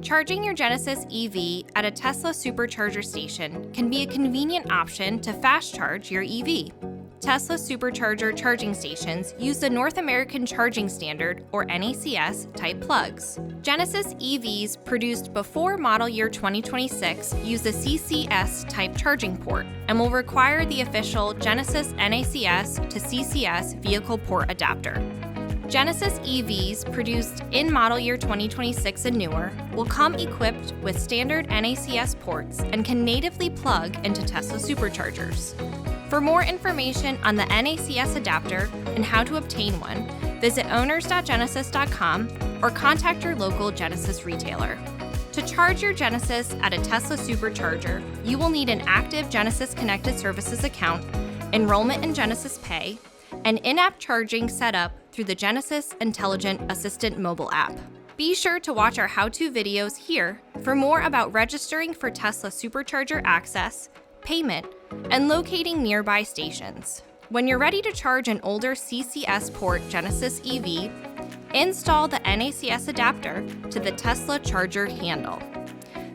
Charging your Genesis EV at a Tesla Supercharger station can be a convenient option to fast charge your EV. Tesla Supercharger charging stations use the North American Charging Standard, or NACS, type plugs. Genesis EVs produced before model year 2026 use the CCS type charging port and will require the official Genesis NACS to CCS vehicle port adapter. Genesis EVs produced in model year 2026 and newer will come equipped with standard NACS ports and can natively plug into Tesla Superchargers. For more information on the NACS adapter and how to obtain one, visit owners.genesis.com or contact your local Genesis retailer. To charge your Genesis at a Tesla Supercharger, you will need an active Genesis Connected Services account, enrollment in Genesis Pay, and in-app charging set up through the Genesis Intelligent Assistant mobile app. Be sure to watch our how-to videos here for more about registering for Tesla Supercharger access, payment, and locating nearby stations. When you're ready to charge an older CCS port Genesis EV, install the NACS adapter to the Tesla charger handle.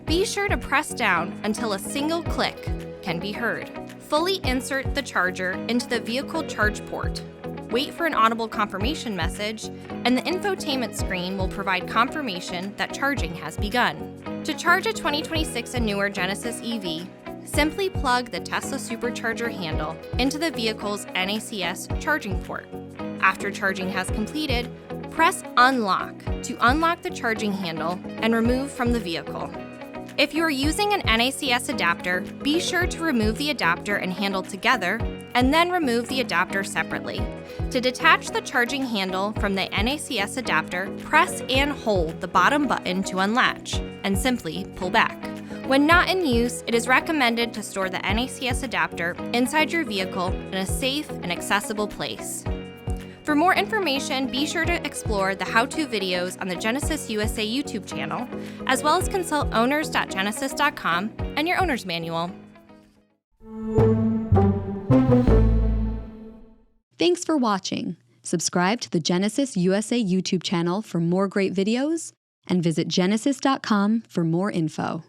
Be sure to press down until a single click can be heard. Fully insert the charger into the vehicle charge port. Wait for an audible confirmation message, and the infotainment screen will provide confirmation that charging has begun. To charge a 2026 and newer Genesis EV, simply plug the Tesla Supercharger handle into the vehicle's NACS charging port. After charging has completed, press Unlock to unlock the charging handle and remove from the vehicle. If you are using an NACS adapter, be sure to remove the adapter and handle together, and then remove the adapter separately. To detach the charging handle from the NACS adapter, press and hold the bottom button to unlatch, and simply pull back. When not in use, it is recommended to store the NACS adapter inside your vehicle in a safe and accessible place. For more information, be sure to explore the how-to videos on the Genesis USA YouTube channel, as well as consult owners.genesis.com and your owner's manual. Thanks for watching. Subscribe to the Genesis USA YouTube channel for more great videos, and visit genesis.com for more info.